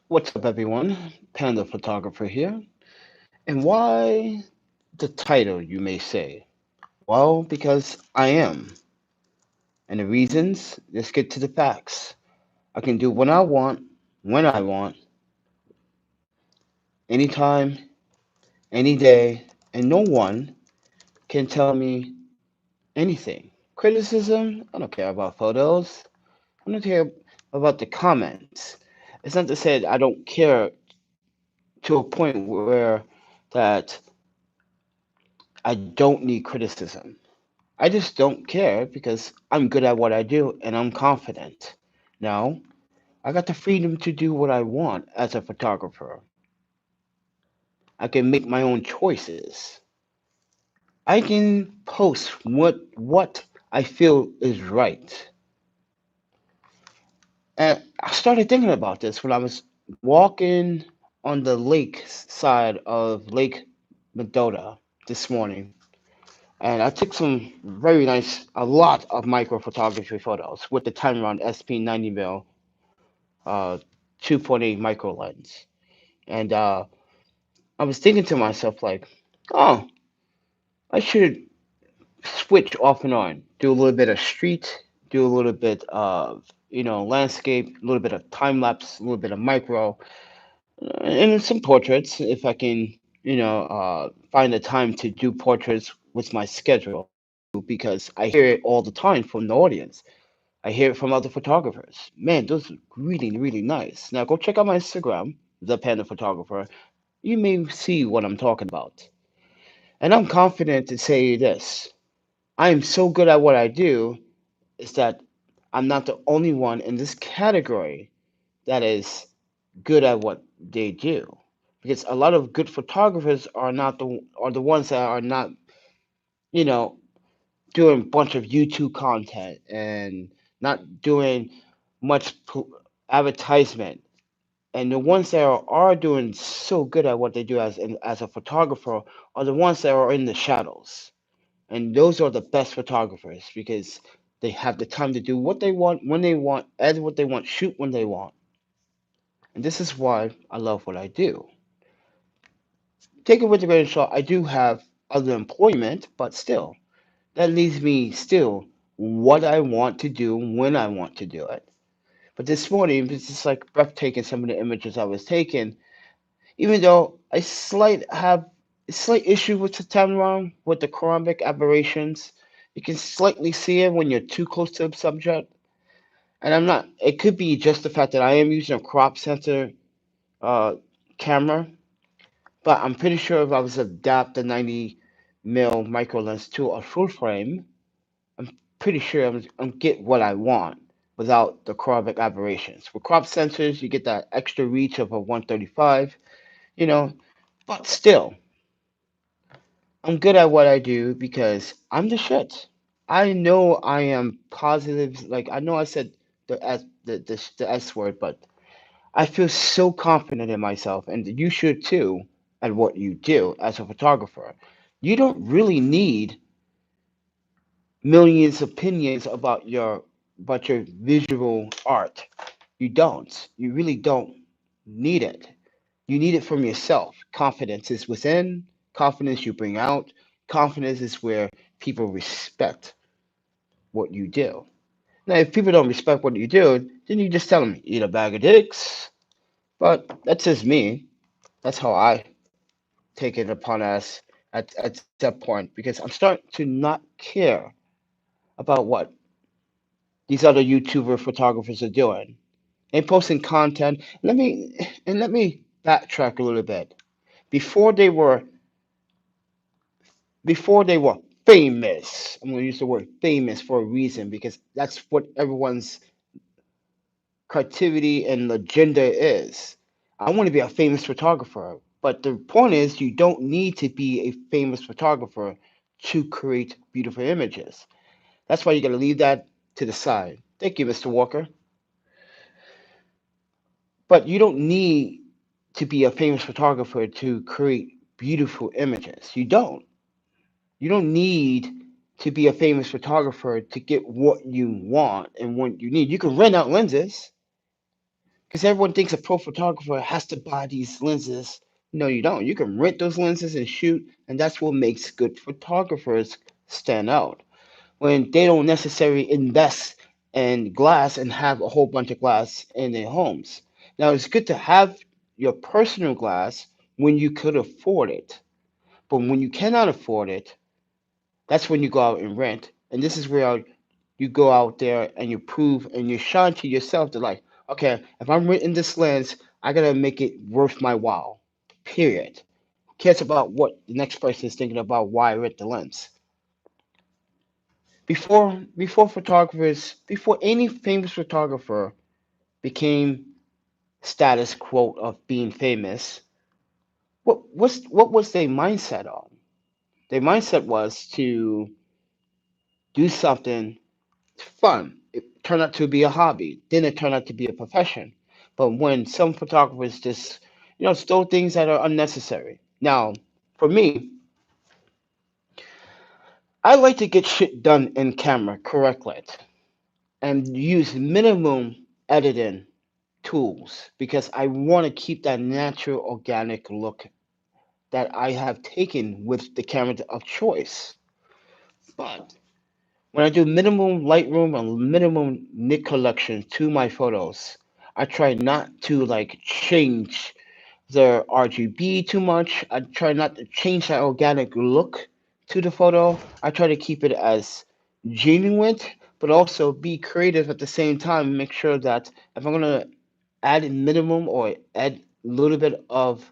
What's up, everyone? Panda Photographer here. And why the title, you may say? Well, because I am. And the reasons, let's get to the facts. I can do what I want, when I want, anytime, any day, and no one can tell me anything. Criticism, I don't care about photos. I don't care about the comments. It's not to say I don't care to a point where that I don't need criticism. I just don't care because I'm good at what I do and I'm confident. Now, I got the freedom to do what I want as a photographer. I can make my own choices. I can post what I feel is right. And I started thinking about this when I was walking on the lake side of Lake Mendota this morning. And I took some very nice, a lot of micro photography photos with the Pateron SP 90mm 2.8 micro lens. And I was thinking to myself, like, oh, I should switch off and on, do a little bit of street, do a little bit of, landscape, a little bit of time lapse, a little bit of micro, and some portraits if I can, find the time to do portraits with my schedule because I hear it all the time from the audience. I hear it from other photographers. Man, those are really, really nice. Now go check out my Instagram, the Panda Photographer. You may see what I'm talking about. And I'm confident to say this. I am so good at what I do is that I'm not the only one in this category that is good at what they do. Because a lot of good photographers are the ones that are not, you know, doing a bunch of YouTube content and not doing much advertisement. And the ones that are doing so good at what they do as a photographer are the ones that are in the shadows. And those are the best photographers because they have the time to do what they want, when they want, edit what they want, shoot when they want. And this is why I love what I do. Take it with a grain of salt. I do have other employment, but still, that leaves me still what I want to do when I want to do it. But this morning, it's just like breathtaking some of the images I was taking. Even though I have a slight issue with the Tamron with the chromatic aberrations, you can slightly see it when you're too close to the subject. And I'm not. It could be just the fact that I am using a crop sensor uh, camera, but I'm pretty sure if I was to adapt the 90mm micro lens to a full frame, I'm pretty sure I'm get what I want without the chromatic aberrations. With crop sensors, you get that extra reach of a 135, you know, but still, I'm good at what I do because I'm the shit. I know I am positive. Like I know I said the S word, but I feel so confident in myself, and you should too, at what you do as a photographer. You don't really need millions of opinions about your visual art. You don't. You really don't need it. You need it from yourself. Confidence is within, confidence you bring out, confidence is where people respect what you do. Now, if people don't respect what you do, then you just tell them, eat a bag of dicks. But that's just me. That's how I take it upon us at that point because I'm starting to not care about what these other YouTuber photographers are doing. They posting content. Let me backtrack a little bit. Before they were before they were famous. I'm going to use the word famous for a reason because that's what everyone's creativity and agenda is. I want to be a famous photographer, but the point is, you don't need to be a famous photographer to create beautiful images. That's why you got to leave that to the side. Thank you, Mr. Walker. But you don't need to be a famous photographer to create beautiful images. You don't. You don't need to be a famous photographer to get what you want and what you need. You can rent out lenses. Because everyone thinks a pro photographer has to buy these lenses. No, you don't. You can rent those lenses and shoot, and that's what makes good photographers stand out. When they don't necessarily invest in glass and have a whole bunch of glass in their homes. Now, it's good to have your personal glass when you could afford it. But when you cannot afford it, that's when you go out and rent. And this is where you go out there and you prove and you shine to yourself that, like, okay, if I'm renting this lens, I gotta make it worth my while. Period. Who cares about what the next person is thinking about why I rent the lens? Before any famous photographer became status quo of being famous, what was their mindset on? Their mindset was to do something fun. It turned out to be a hobby. Then it turned out to be a profession. But when some photographers just, stole things that are unnecessary. Now, for me, I like to get shit done in camera correctly and use minimum editing tools because I want to keep that natural, organic look that I have taken with the camera of choice. But when I do minimum Lightroom and minimum Nik collection to my photos, I try not to like change the RGB too much. I try not to change that organic look to the photo. I try to keep it as genuine, but also be creative at the same time. Make sure that if I'm gonna add in minimum or add a little bit of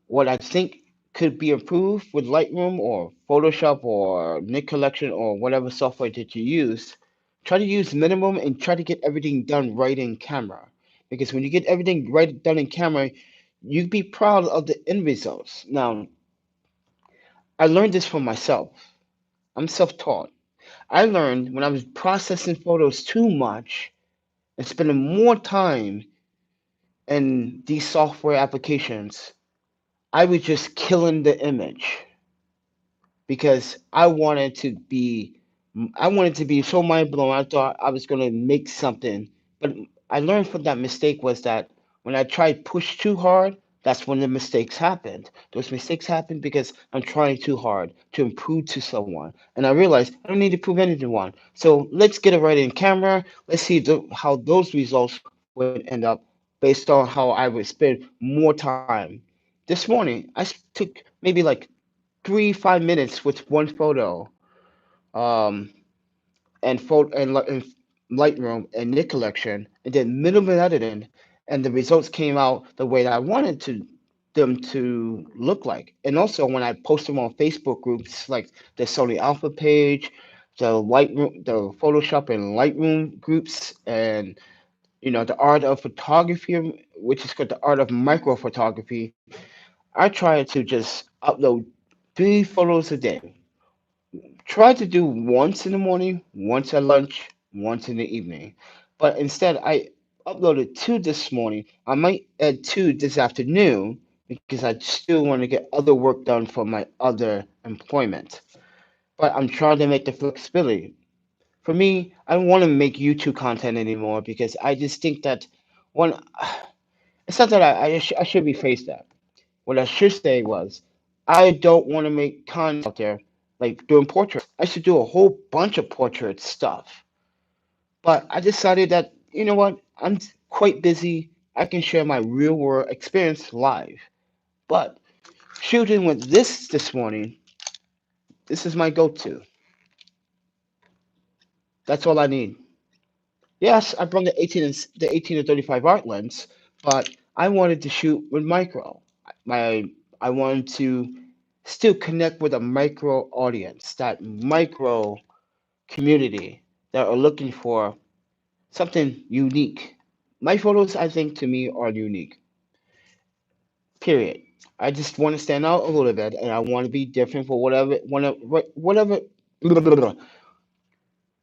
what I think could be improved with Lightroom or Photoshop or Nik Collection or whatever software that you use, try to use minimum and try to get everything done right in camera. Because when you get everything right done in camera, you be proud of the end results. Now, I learned this from myself. I'm self-taught. I learned when I was processing photos too much and spending more time in these software applications, I was just killing the image because I wanted to be so mind blown. I thought I was gonna make something, but I learned from that mistake was that when I tried push too hard, that's when the mistakes happened. Those mistakes happened because I'm trying too hard to improve to someone, and I realized I don't need to prove anything to one. So let's get it right in camera. Let's see how those results would end up based on how I would spend more time. This morning, took maybe like 3 5 minutes with one photo, um, and Lightroom and Nik collection, and then minimal editing, and the results came out the way that I wanted them to look like. And also when I post them on Facebook groups like the Sony Alpha page, the Photoshop and Lightroom groups, and the art of photography, which is called the art of micro photography. I try to just upload 3 photos a day. Try to do once in the morning, once at lunch, once in the evening. But instead, I uploaded 2 this morning. I might add 2 this afternoon because I still want to get other work done for my other employment. But I'm trying to make the flexibility. For me, I don't want to make YouTube content anymore because I just think that one, it's not that I should rephrase that. What I should say was, I don't want to make content out there like doing portraits. I should do a whole bunch of portrait stuff. But I decided that, you know what, I'm quite busy. I can share my real world experience live. But shooting with this morning, this is my go to. That's all I need. Yes, I brought the 18 to 35 art lens, but I wanted to shoot with micro. My I wanted to still connect with a micro audience, that micro community that are looking for something unique. My photos, I think, to me are unique. Period. I just want to stand out a little bit, and I want to be different for whatever.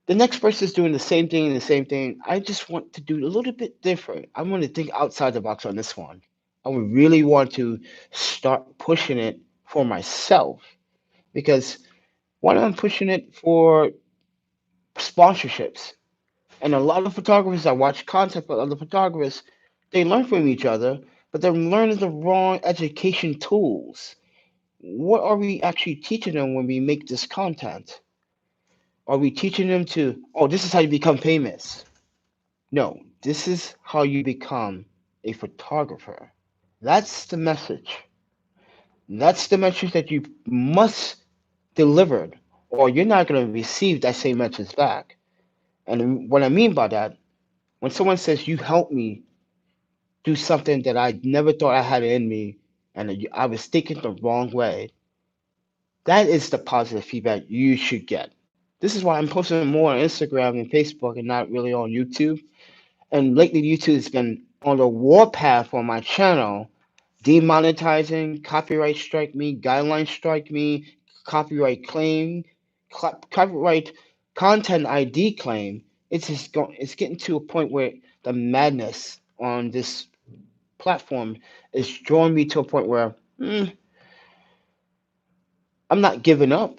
The next person is doing the same thing and the same thing. I just want to do a little bit different. I want to think outside the box on this one. I would really want to start pushing it for myself because one, I'm pushing it for sponsorships. And a lot of photographers, I watch content for other photographers, They learn from each other, but they're learning the wrong education tools. What are we actually teaching them when we make this content? Are we teaching them to, oh, this is how you become famous? No, this is how you become a photographer. That's the message. That's the message that you must deliver, or you're not going to receive that same message back. And what I mean by that, when someone says, you helped me do something that I never thought I had in me, and I was thinking the wrong way, that is the positive feedback you should get. This is why I'm posting more on Instagram and Facebook and not really on YouTube. And lately, YouTube has been on the warpath on my channel, demonetizing, copyright strike me, guideline strike me, copyright claim, copyright content ID claim. It's getting to a point where the madness on this platform is drawing me to a point where I'm not giving up.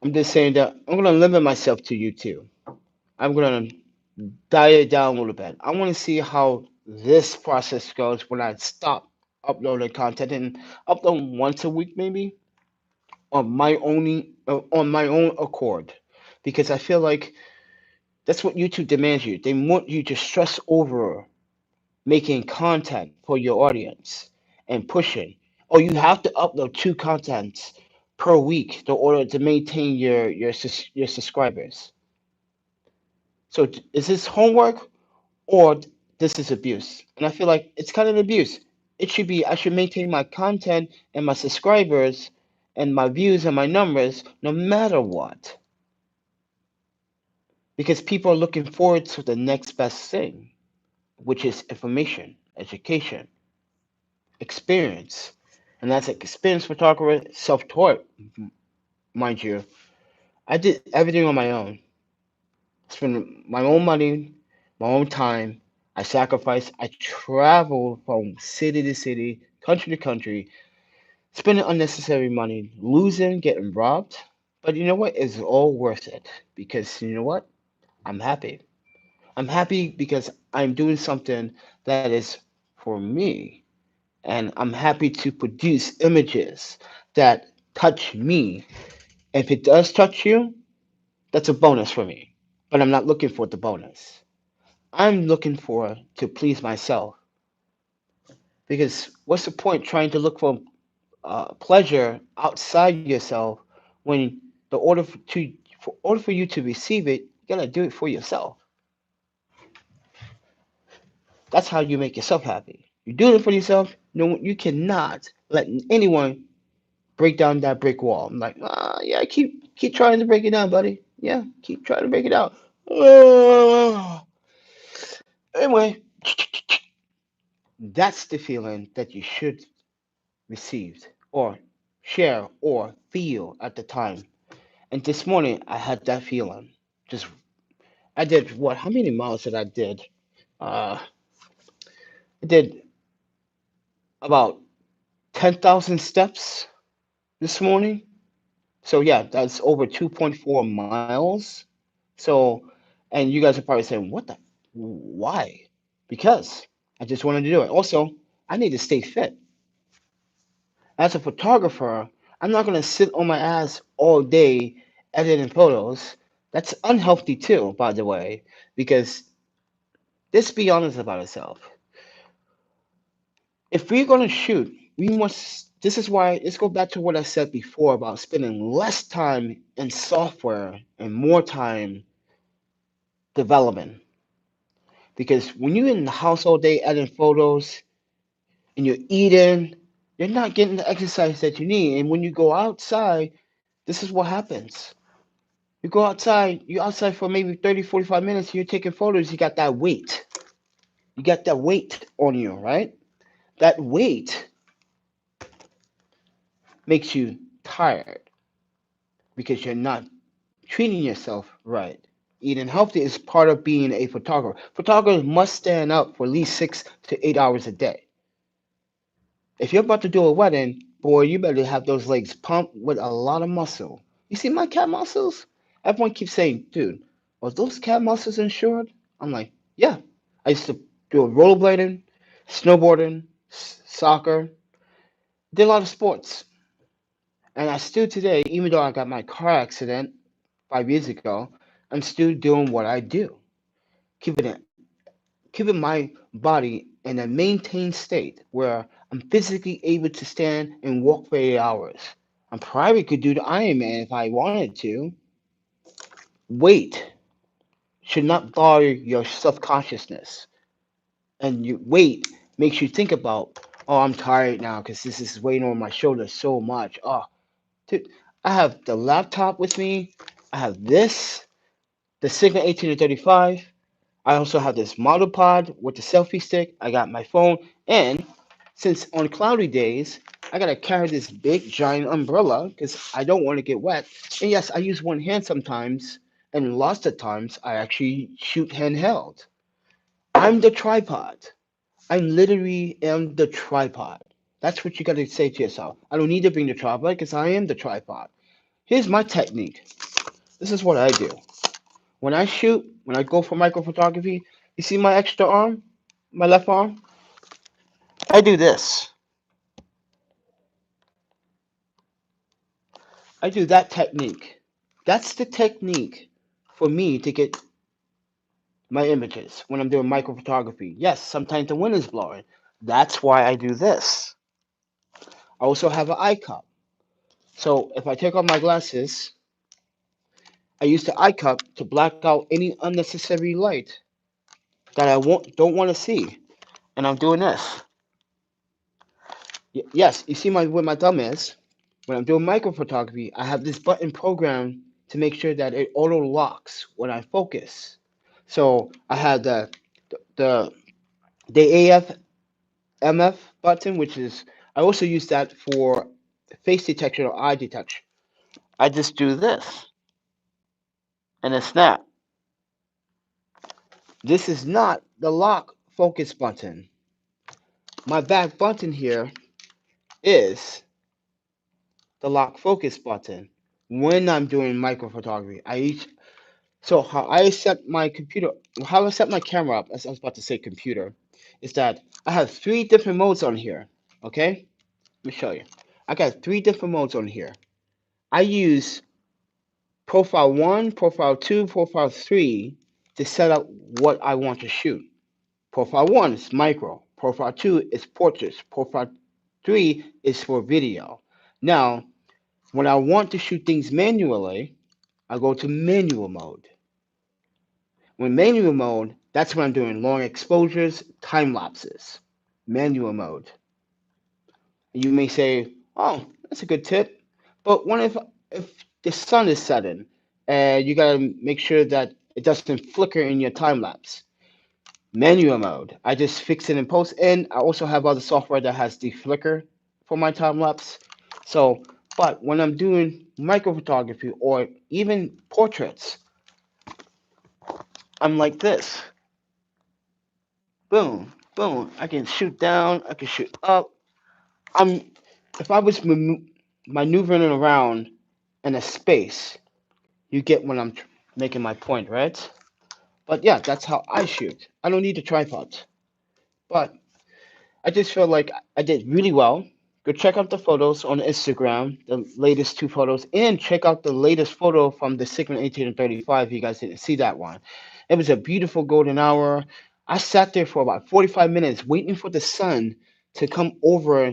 I'm just saying that I'm going to limit myself to YouTube. I'm going to dial it down a little bit. I want to see how this process goes when I stop uploading content and upload once a week, maybe on my own accord, because I feel like that's what YouTube demands you. They want you to stress over making content for your audience and pushing. Oh, you have to upload two contents per week in order to maintain your subscribers. So is this homework or this is abuse? And I feel like it's kind of abuse. It should be I should maintain my content and my subscribers and my views and my numbers no matter what. Because people are looking forward to the next best thing, which is information, education, experience. And that's like experience photographer, self-taught, mind you. I did everything on my own. Spend my own money, my own time. I sacrificed. I traveled from city to city, country to country, spending unnecessary money, losing, getting robbed. But you know what? It's all worth it because you know what? I'm happy. I'm happy because I'm doing something that is for me. And I'm happy to produce images that touch me. If it does touch you, that's a bonus for me. But I'm not looking for the bonus. I'm looking for to please myself. Because what's the point trying to look for pleasure outside yourself when for order for you to receive it, you gotta do it for yourself. That's how you make yourself happy. You're doing it for yourself. No, you cannot let anyone break down that brick wall. I'm like, yeah, keep trying to break it down, buddy. Yeah, keep trying to break it down. Anyway, that's the feeling that you should receive or share or feel at the time. And this morning I had that feeling. Just I did what? How many miles did I did? Uh, I did about 10,000 steps this morning. So yeah, that's over 2.4 miles. So, and you guys are probably saying, what the, why? Because I just wanted to do it. Also, I need to stay fit. As a photographer, I'm not going to sit on my ass all day editing photos. That's unhealthy too, by the way, because let's be honest about ourselves. If we're going to shoot, we must, this is why, let's go back to what I said before about spending less time in software and more time development. Because when you're in the house all day editing photos and you're eating, you're not getting the exercise that you need. And when you go outside, this is what happens. You go outside, you're outside for maybe 30, 45 minutes, you're taking photos, you got that weight. You got that weight on you, right? That weight makes you tired because you're not treating yourself right. Eating healthy is part of being a photographer. Photographers must stand up for at least 6 to 8 hours a day. If you're about to do a wedding, boy, you better have those legs pumped with a lot of muscle. You see my cat muscles? Everyone keeps saying, dude, are those cat muscles insured? I'm like, yeah. I used to doing rollerblading, snowboarding, soccer, did a lot of sports. And I still today, even though I got my car accident 5 years ago, I'm still doing what I do, keeping it, keeping my body in a maintained state where I'm physically able to stand and walk for 8 hours. I probably could do the Ironman if I wanted to. Weight should not bother your self-consciousness, and your weight makes you think about, oh, I'm tired now because this is weighing on my shoulders so much. Oh, dude, I have the laptop with me. I have this, the Sigma 18 to 35. I also have this model pod with the selfie stick. I got my phone, and since on cloudy days, I gotta carry this big giant umbrella because I don't want to get wet. And yes, I use one hand sometimes, and lots of times I actually shoot handheld. I'm the tripod. I literally am the tripod. That's what you gotta say to yourself. I don't need to bring the tripod because I am the tripod. Here's my technique. This is what I do. When I shoot, when I go for micro photography, you see my extra arm, my left arm? I do this. I do that technique. That's the technique for me to get my images when I'm doing micro photography. Yes, sometimes the wind is blowing. That's why I do this. I also have an eye cup. So if I take off my glasses, I use the eye cup to black out any unnecessary light that don't want to see. And I'm doing this. Yes, you see where my thumb is. When I'm doing micro photography, I have this button program to make sure that it auto locks when I focus. So I have the the AF MF button, which is I also use that for face detection or eye detection. I just do this and a snap. This is not the lock focus button. My back button here is the lock focus button when I'm doing micro photography. So how I set my computer, how I set my camera up, as I was about to say computer, is that I have three different modes on here. Okay, let me show you. I got three different modes on here. I use profile 1, profile 2, profile 3 to set up what I want to shoot. Profile 1 is micro. Profile 2 is portraits. Profile 3 is for video. Now, when I want to shoot things manually, I go to manual mode. When manual mode, that's when I'm doing long exposures, time lapses. Manual mode. You may say, "Oh, that's a good tip," but what if the sun is setting and you gotta make sure that it doesn't flicker in your time lapse? Manual mode. I just fix it in post, and I also have other software that has the flicker for my time lapse. So, but when I'm doing micro photography or even portraits, I'm like this. Boom, boom. I can shoot down. I can shoot up. I'm if I was maneuvering around in a space, you get when I'm making my point, right? But yeah, that's how I shoot. I don't need a tripod. But I just feel like I did really well. Go check out the photos on Instagram, the latest two photos, and check out the latest photo from the Sigma 18 and 35 if you guys didn't see that one. It was a beautiful golden hour. I sat there for about 45 minutes waiting for the sun to come over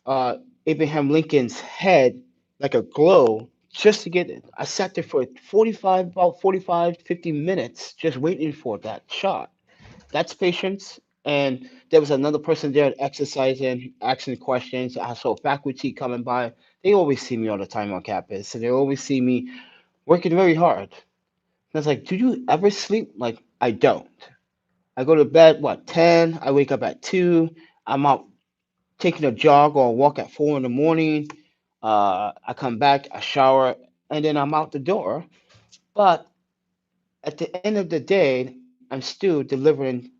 uh, Abraham Lincoln's head like a glow just to get it. I sat there for about 45, 50 minutes just waiting for that shot. That's patience. And there was another person there exercising, asking questions. I saw faculty coming by. They always see me all the time on campus, and they always see me working very hard. And I was like, "Do you ever sleep?" Like, I don't. I go to bed, what, 10? I wake up at 2. I'm out taking a jog or a walk at 4 in the morning. I come back, I shower, and then I'm out the door. But at the end of the day, I'm still delivering.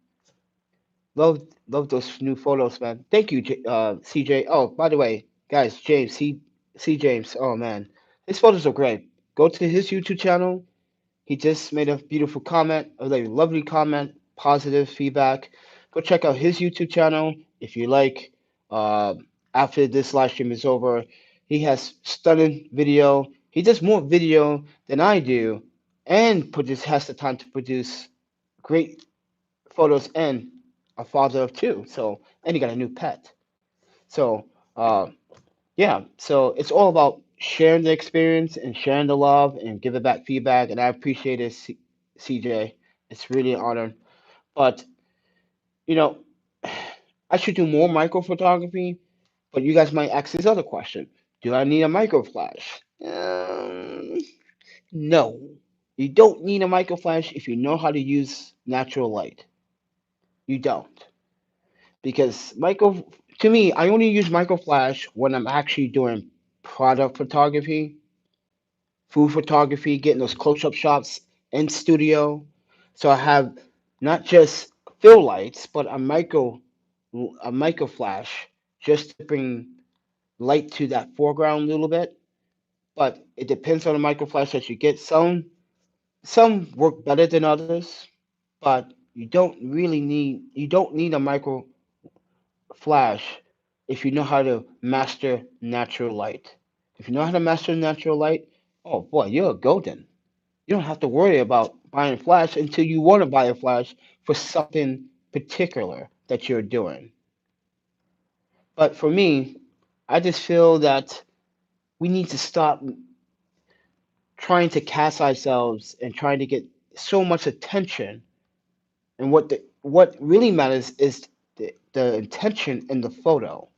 Love those new photos, man. Thank you, CJ. Oh, by the way, guys, James, C James. Oh man, his photos are great. Go to his YouTube channel. He just made a beautiful comment, a like, lovely comment, positive feedback. Go check out his YouTube channel if you like. Uh, After this live stream is over, he has stunning video. He does more video than I do, and has the time to produce great photos and a father of two. So, and he got a new pet. So, uh, yeah. So it's all about sharing the experience and sharing the love and giving back feedback. And I appreciate it, CJ. It's really an honor. But you know, I should do more micro photography. But you guys might ask this other question: do I need a micro flash? No, you don't need a micro flash if you know how to use natural light. You don't. Because to me, I only use micro flash when I'm actually doing product photography, food photography, getting those close-up shots in studio. So I have not just fill lights, but a micro flash just to bring light to that foreground a little bit. But it depends on the micro flash that you get. Some work better than others, but you don't need a micro flash if you know how to master natural light. If you know how to master natural light, oh boy, you're golden. You don't have to worry about buying a flash until you want to buy a flash for something particular that you're doing. But for me, I just feel that we need to stop trying to cast ourselves and trying to get so much attention. And what really matters is the intention in the photo,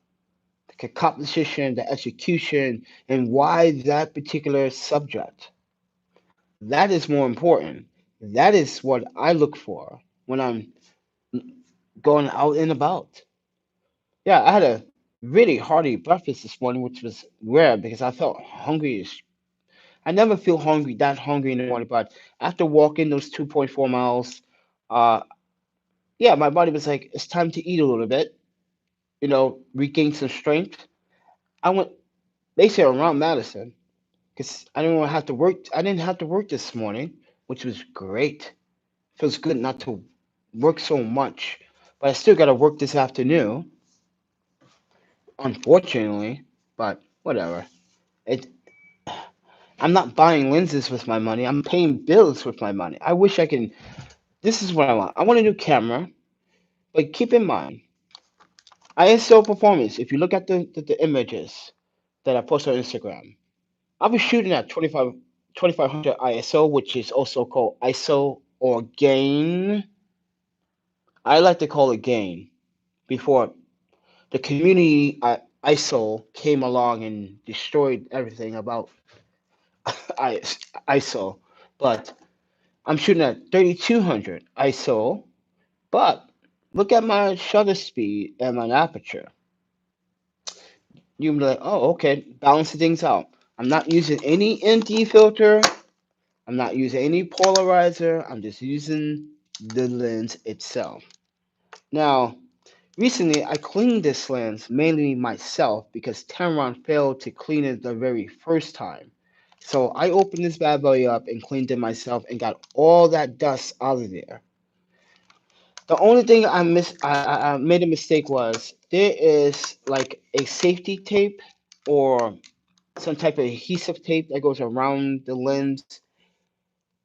the composition, the execution, and why that particular subject. That is more important. That is what I look for when I'm going out and about. Yeah, I had a really hearty breakfast this morning, which was rare because I felt hungry. I never feel that hungry in the morning, but after walking those 2.4 miles, uh, yeah, my body was like, it's time to eat a little bit, regain some strength. I went basically around Madison because have to work. I didn't have to work this morning, which was great. Feels good not to work so much, but I still got to work this afternoon, unfortunately. But whatever. It. I'm not buying lenses with my money. I'm paying bills with my money. I wish I can. This is what I want. I want a new camera, but keep in mind, ISO performance. If you look at the images that I post on Instagram, I was shooting at 2500 ISO, which is also called ISO or gain. I like to call it gain before the community ISO came along and destroyed everything about ISO. But I'm shooting at 3200 ISO. But look at my shutter speed and my aperture. You'll be like, oh, okay, balancing things out. I'm not using any ND filter. I'm not using any polarizer. I'm just using the lens itself. Now, recently I cleaned this lens mainly myself because Pateron failed to clean it the very first time. So I opened this bad boy up and cleaned it myself and got all that dust out of there. The only thing I made a mistake was there is like a safety tape or some type of adhesive tape that goes around the lens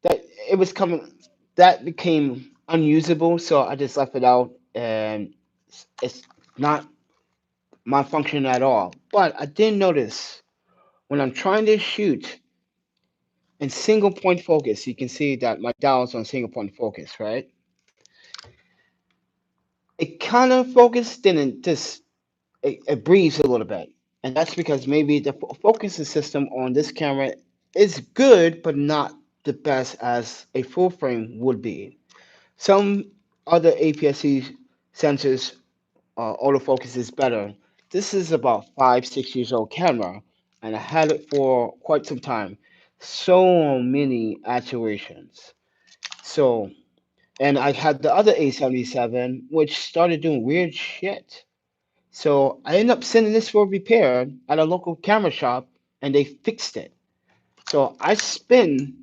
that it was coming that became unusable, so I just left it out and it's not my function at all. But I did notice when I'm trying to shoot in single point focus, you can see that my dial's on single point focus, right? It kind of focused, then it breathes a little bit. And that's because maybe the focusing system on this camera is good, but not the best as a full frame would be. Some other APS-C sensors, autofocus is better. This is about 5, 6 years old camera, and I had it for quite some time. So many actuations. So, and I had the other A77, which started doing weird shit. So I ended up sending this for repair at a local camera shop, and they fixed it. So I spent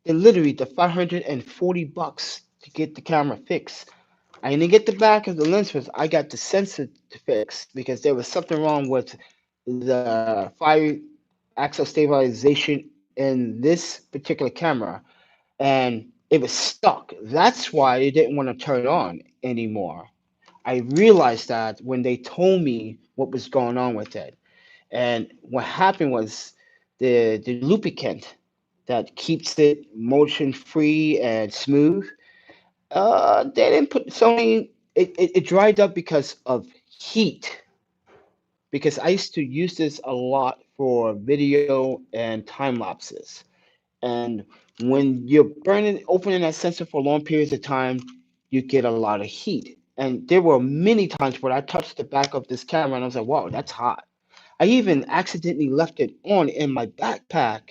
literally the $540 to get the camera fixed. I didn't get the back of the lens fixed. I got the sensor to fix because there was something wrong with the five axis stabilization in this particular camera, and it was stuck. That's why it didn't want to turn on anymore. I realized that when they told me what was going on with it. And what happened was the lubricant that keeps it motion free and smooth. They didn't put Sony. It dried up because of heat. Because I used to use this a lot for video and time lapses. And when you're burning, opening that sensor for long periods of time, you get a lot of heat. And there were many times where I touched the back of this camera and I was like, "Wow, that's hot." I even accidentally left it on in my backpack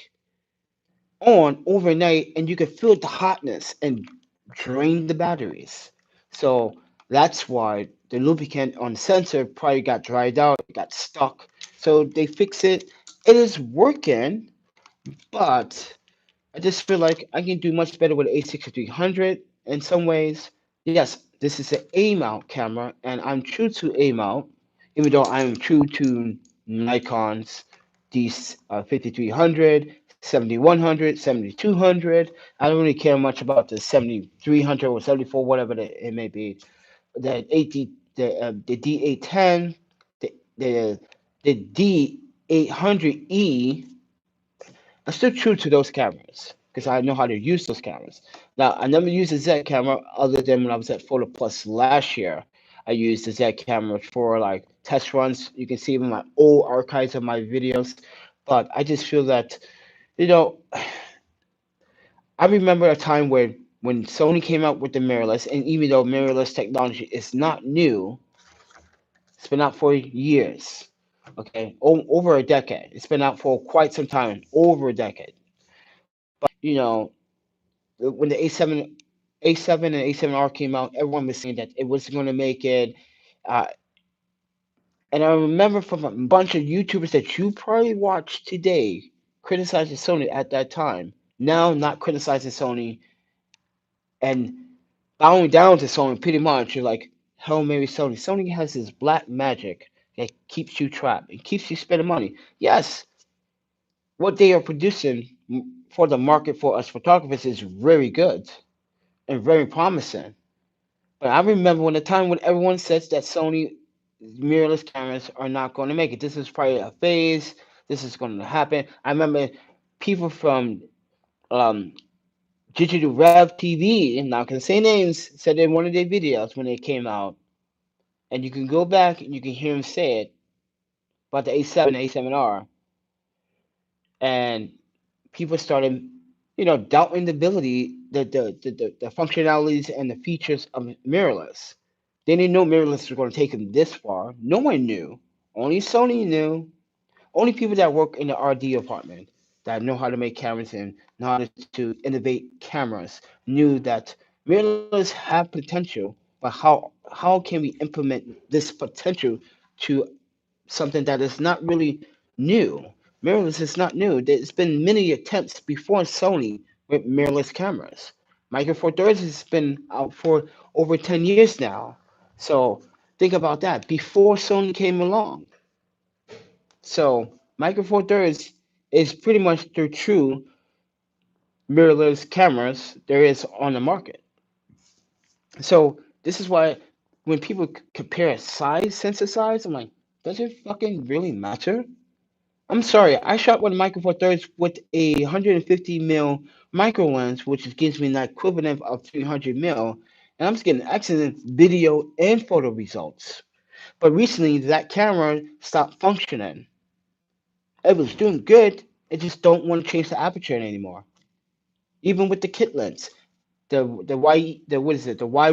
on overnight, and you could feel the hotness and drain the batteries. So that's why the lubricant on the sensor probably got dried out, it got stuck. So they fix it. It is working, but I just feel like I can do much better with A6300 in some ways. Yes, this is an A mount camera, and I'm true to A mount, even though I'm true to Nikon's D5300, 7100, 7200. I don't really care much about the 7300 or 74, whatever it may be. The 80, the D810, the the the D800E. I'm still true to those cameras because I know how to use those cameras. Now, I never used a Z camera other than when I was at Photo Plus last year. I used the Z camera for like test runs. You can see in my old archives of my videos. But I just feel that, you know, I remember a time when Sony came out with the mirrorless, and even though mirrorless technology is not new, it's been out for years. Okay, over a decade. It's been out for quite some time, over a decade. But you know, when the A7 and A7R came out, everyone was saying that it wasn't going to make it. Uh, and I remember from a bunch of YouTubers that you probably watched today criticizing Sony at that time. Now, not criticizing Sony and bowing down to Sony pretty much. You're like, hell, maybe Sony. Sony has this black magic that keeps you trapped and keeps you spending money. Yes, what they are producing for the market for us photographers is very good and very promising. But I remember when the time when everyone says that Sony mirrorless cameras are not going to make it. This is probably a phase. This is going to happen. I remember people from um, Digital Rev TV, and not going to say names, said in one of their videos when it came out, and you can go back and you can hear him say it about the A7, A7R, and people started, doubting the ability, the functionalities and the features of mirrorless. They didn't know mirrorless was going to take them this far. No one knew. Only Sony knew. Only people that work in the R&D department that know how to make cameras and know how to innovate cameras knew that mirrorless have potential, but how can we implement this potential to something that is not really new? Mirrorless is not new. There's been many attempts before Sony with mirrorless cameras. Micro Four Thirds has been out for over 10 years now. So think about that. Before Sony came along. So Micro Four Thirds is pretty much the true mirrorless cameras there is on the market. So this is why when people compare size, sensor size, I'm like, does it fucking really matter? I'm sorry, I shot with a Micro Four Thirds with a 150 mil micro lens, which gives me an equivalent of 300 mil, and I'm just getting excellent video and photo results. But recently, that camera stopped functioning. It was doing good. It just don't want to change the aperture anymore. Even with the kit lens, the Y the what is it the Y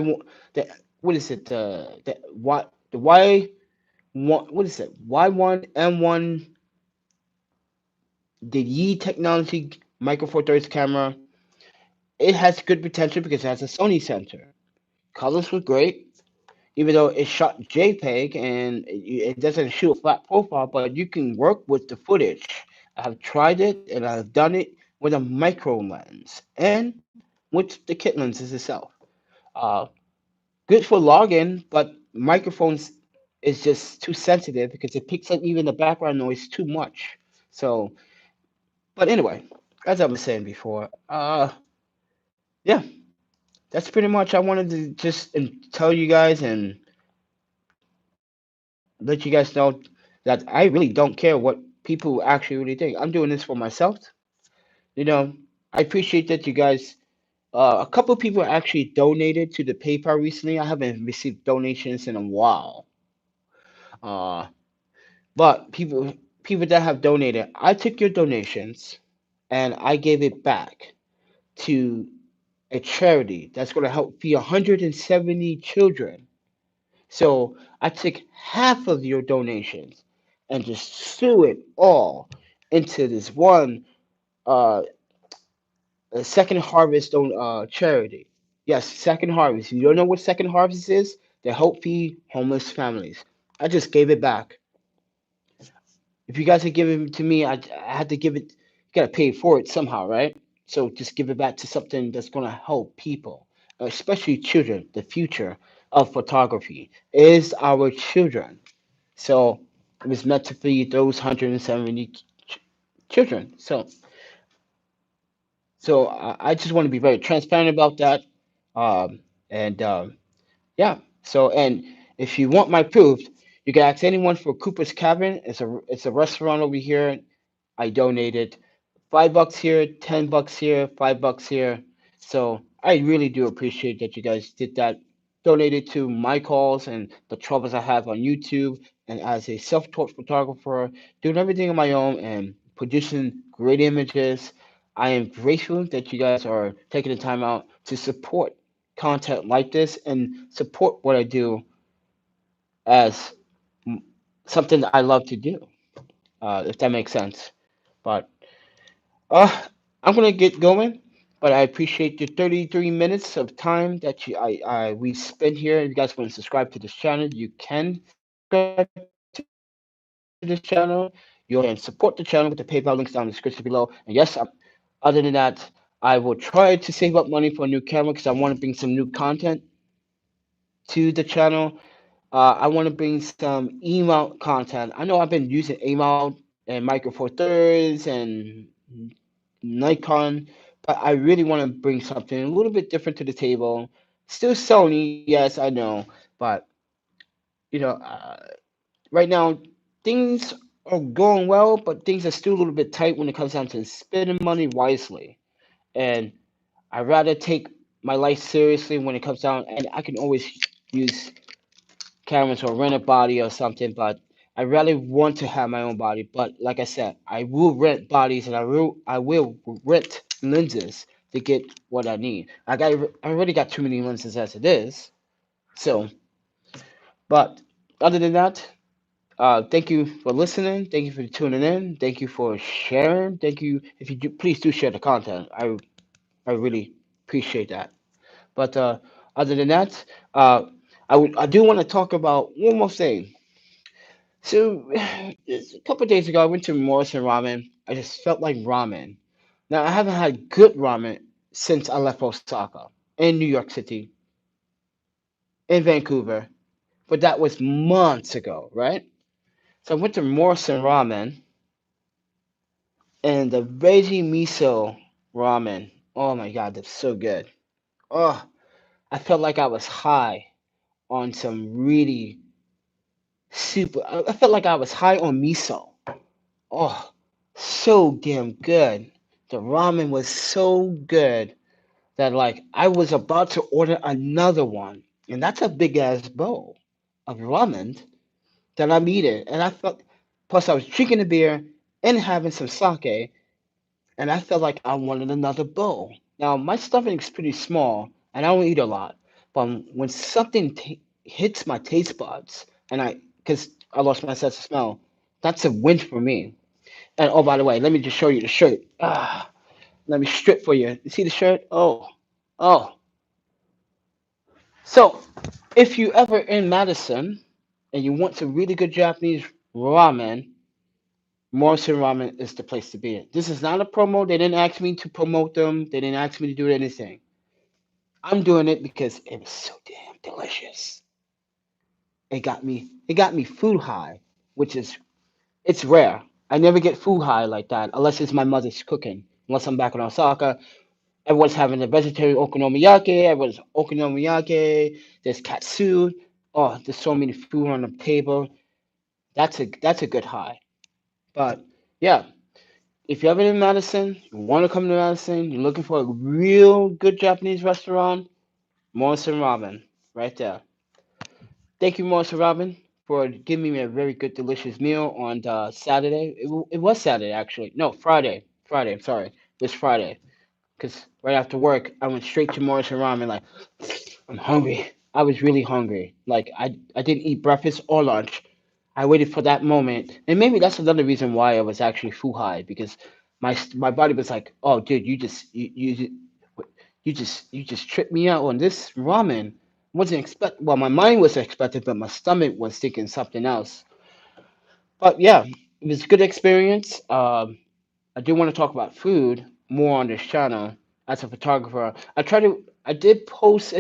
the what is it the Y one what is it Y1 M1, the Yi technology Micro Four Thirds camera. It has good potential because it has a Sony sensor. Colors were great, even though it shot JPEG and it doesn't shoot a flat profile, but you can work with the footage. I've tried it and I've done it with a micro lens and with the kit lenses itself. Uh, good for login, but microphones is just too sensitive because it picks up even the background noise too much. So, but anyway, as I was saying before, yeah, that's pretty much I wanted to just tell you guys and let you guys know that I really don't care what people actually really think. I'm doing this for myself. You know, I appreciate that you guys. A couple of people actually donated to the PayPal recently. I haven't received donations in a while. Uh, but people that have donated, I took your donations and I gave it back to a charity that's going to help feed 170 children. So I took half of your donations and just threw it all into this one uh, Second Harvest charity. Yes, Second Harvest. You don't know what Second Harvest is? They help feed homeless families. I just gave it back. If you guys had given it to me, I had to give it. You gotta pay for it somehow, right? So just give it back to something that's gonna help people, especially children. The future of photography is our children. So it was meant to feed those 170 children. So I just want to be very transparent about that. And Yeah. So and if you want my proof, you can ask anyone for Cooper's Cabin. It's a restaurant over here. I donated $5 here, $10 here, $5 here. So I really do appreciate that you guys did that. Donated to my calls and the troubles I have on YouTube, and as a self-taught photographer, doing everything on my own and producing great images. I am grateful that you guys are taking the time out to support content like this and support what I do as m- something that I love to do, if that makes sense. But uh, I'm gonna get going, but I appreciate the 33 minutes of time that we spent here. If you guys want to subscribe to this channel, you can subscribe to this channel. You also can support the channel with the PayPal links down in the description below. And yes, other than that, I will try to save up money for a new camera because I want to bring some new content to the channel. I want to bring some email content. I know I've been using email and Micro Four Thirds and Nikon, but I really want to bring something a little bit different to the table. Still Sony, yes, I know, but you know, right now things are going well, but things are still a little bit tight when it comes down to spending money wisely. And I rather take my life seriously when it comes down, and I can always use cameras or rent a body or something, but I really want to have my own body. But like I said, I will rent bodies and I will rent lenses to get what I need. I already got too many lenses as it is. So, but other than that, thank you for listening. Thank you for tuning in. Thank you for sharing. Thank you. If you do, please do share the content. I really appreciate that. But other than that, I do want to talk about one more thing. So, a couple of days ago, I went to Morrison Ramen. I just felt like ramen. Now, I haven't had good ramen since I left Osaka, in New York City, in Vancouver, but that was months ago, right? So I went to Morrison Ramen and the veggie miso ramen. Oh my God, that's so good. Oh, I felt like I was high on some really super. I felt like I was high on miso. Oh, so damn good. The ramen was so good that like I was about to order another one, and that's a big ass bowl of ramen that I'm eating. And I felt, plus I was drinking the beer and having some sake, and I felt like I wanted another bowl. Now my stomach is pretty small, and I don't eat a lot, but when something hits my taste buds, and because I lost my sense of smell, that's a win for me. And oh, by the way, let me just show you the shirt. Let me strip for you. You see the shirt? Oh. So, if you ever in Madison and you want some really good Japanese ramen, Morrison Ramen is the place to be. This is not a promo. They didn't ask me to promote them. They didn't ask me to do anything. I'm doing it because it was so damn delicious. It got me food high, which is it's rare. I never get food high like that unless it's my mother's cooking. Unless I'm back in Osaka, everyone's having a vegetarian okonomiyaki. Everyone's okonomiyaki. There's katsu. Oh, there's so many food on the table. That's a good high. But yeah, if you're ever in Madison, you want to come to Madison, you're looking for a real good Japanese restaurant, Morrison Ramen, right there. Thank you, Morrison Ramen, for giving me a very good, delicious meal on Saturday. It was Saturday, actually. No, Friday. Friday, I'm sorry. It was Friday. Because right after work, I went straight to Morrison Ramen, like, I'm hungry. I was really hungry. Like, I didn't eat breakfast or lunch. I waited for that moment. And maybe that's another reason why I was actually full high, because my body was like, oh, dude, you just tripped me out on this ramen. Wasn't expect well, my mind was expecting, but my stomach was thinking something else. But yeah, it was a good experience. I do want to talk about food more on this channel as a photographer. I did post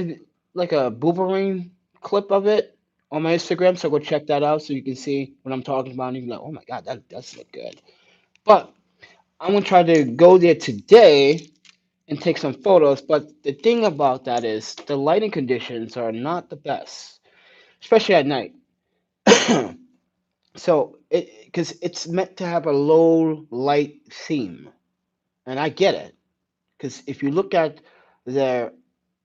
like a boomerang clip of it on my Instagram, so go check that out so you can see what I'm talking about. And you can be like, oh my god, that does look good. But I'm gonna try to go there today and take some photos. But the thing about that is the lighting conditions are not the best, especially at night. So it because it's meant to have a low light theme, and I get it. Because if you look at the,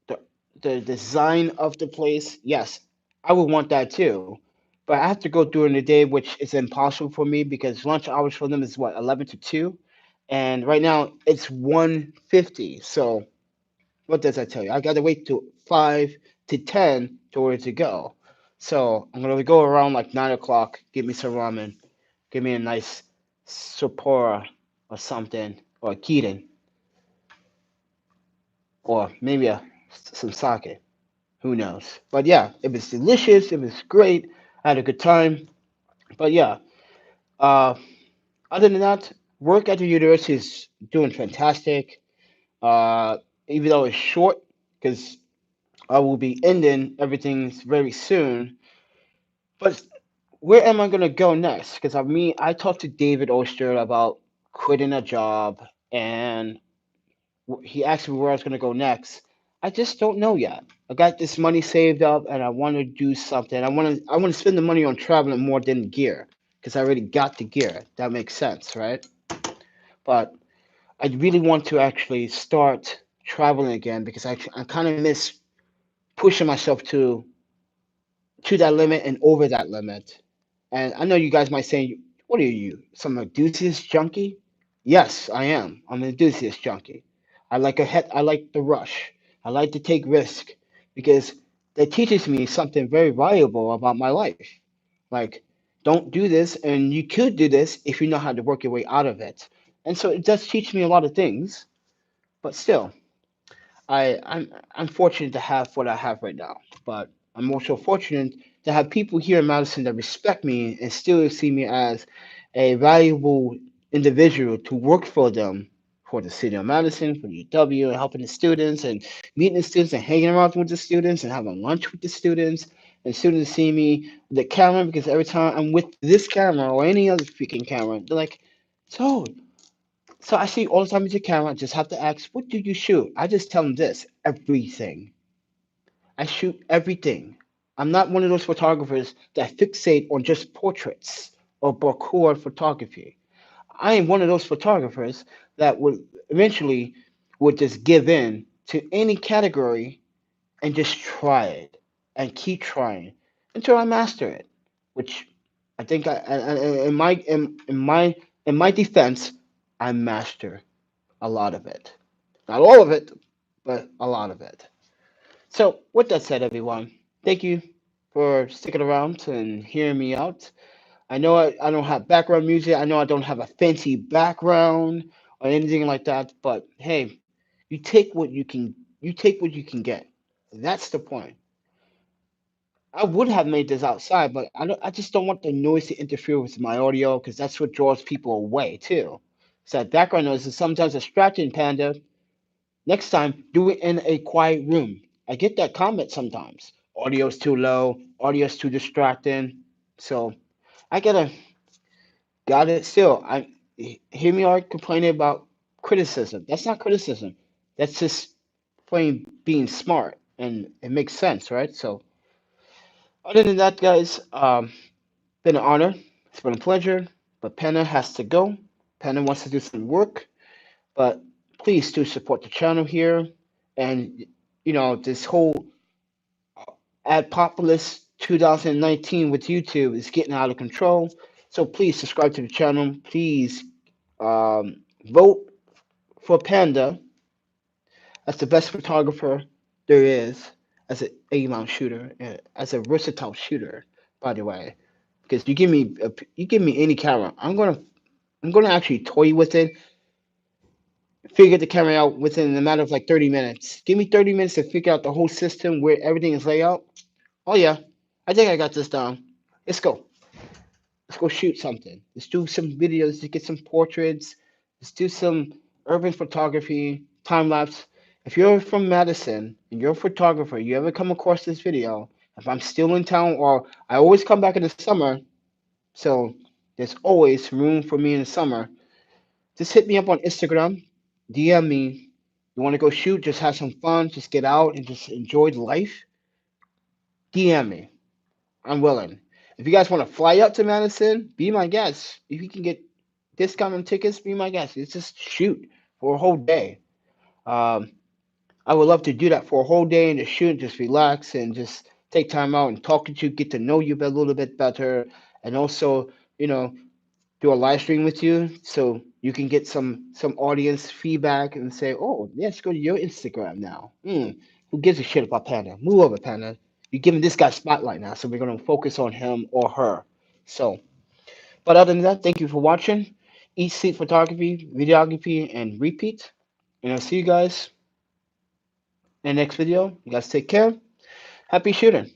the the design of the place, yes, I would want that too. But I have to go during the day, which is impossible for me because lunch hours for them is what 11 to 2, and right now it's 1:50. So what does that tell you? I got to wait till 5 to 10 to where to go. So I'm gonna go around like 9 o'clock. Get me some ramen. Give me a nice Sapporo or something, or a Kirin, or maybe some sake. Who knows? But yeah, it was delicious. It was great. I had a good time. But yeah, uh, other than that, work at the university is doing fantastic. Uh, Even though it's short, because I will be ending everything very soon. But where am I gonna go next? Because I talked to David Oster about quitting a job, and he asked me where I was going to go next. I just don't know yet. I got this money saved up, and I want to do something. I want to spend the money on traveling more than gear because I already got the gear. That makes sense, right? But I really want to actually start traveling again because I kind of miss pushing myself to that limit and over that limit. And I know you guys might say, "What are you, some enthusiast junkie?" Yes, I am. I'm an enthusiast junkie. I like the rush. I like to take risk because that teaches me something very valuable about my life. Like, don't do this, and you could do this if you know how to work your way out of it. And so it does teach me a lot of things, but still, I'm fortunate to have what I have right now, but I'm also fortunate to have people here in Madison that respect me and still see me as a valuable individual to work for them, for the city of Madison, for UW, and helping the students and meeting the students and hanging around with the students and having lunch with the students. And students see me with the camera because every time I'm with this camera or any other freaking camera, they're like, so so I see all the time with your camera. I just have to ask, what do you shoot? I just tell them this, everything. I shoot everything. I'm not one of those photographers that fixate on just portraits or parkour photography. I am one of those photographers that would eventually would just give in to any category and just try it and keep trying until I master it. Which I think in my defense, I master a lot of it. Not all of it, but a lot of it. So, with that said, everyone, thank you for sticking around and hearing me out. I know I don't have background music. I know I don't have a fancy background or anything like that, but hey, you take what you can get. That's the point. I would have made this outside, but I just don't want the noise to interfere with my audio because that's what draws people away too. So that background noise is sometimes distracting, Panda. Next time, do it in a quiet room. I get that comment sometimes. Audio's too low, audio's too distracting. So I got it still. I hear me are complaining about criticism. That's not criticism. That's just plain being smart, and it makes sense, right? So other than that, guys, been an honor. It's been a pleasure. But Panda has to go. Panda wants to do some work, but please do support the channel here. And this whole ad populist 2019 with YouTube is getting out of control. So please subscribe to the channel. Please vote for Panda as the best photographer there is as an A-mount shooter, as a versatile shooter, by the way. Because you give me any camera, I'm gonna actually toy with it, figure the camera out within a matter of like 30 minutes. Give me 30 minutes to figure out the whole system where everything is laid out. Oh yeah, I think I got this down. Let's go. Let's go shoot something. Let's do some videos. Let's get some portraits. Let's do some urban photography, time lapse. If you're from Madison and you're a photographer, you ever come across this video, if I'm still in town, or I always come back in the summer, so there's always room for me in the summer, just hit me up on Instagram, DM me. You want to go shoot, just have some fun, just get out and just enjoy life? DM me. I'm willing. If you guys want to fly up to Madison, be my guest. If you can get discount on tickets, be my guest. It's just shoot for a whole day. Um, I would love to do that for a whole day and just shoot, and just relax and just take time out and talk to you, get to know you a little bit better, and also, you know, do a live stream with you so you can get some audience feedback and say, oh, let's go to your Instagram now. Who gives a shit about Panda? Move over, Panda. You're giving this guy spotlight now, so we're gonna focus on him or her. So, but other than that, thank you for watching. Eat, sleep, photography, videography, and repeat. And I'll see you guys in the next video. You guys take care. Happy shooting.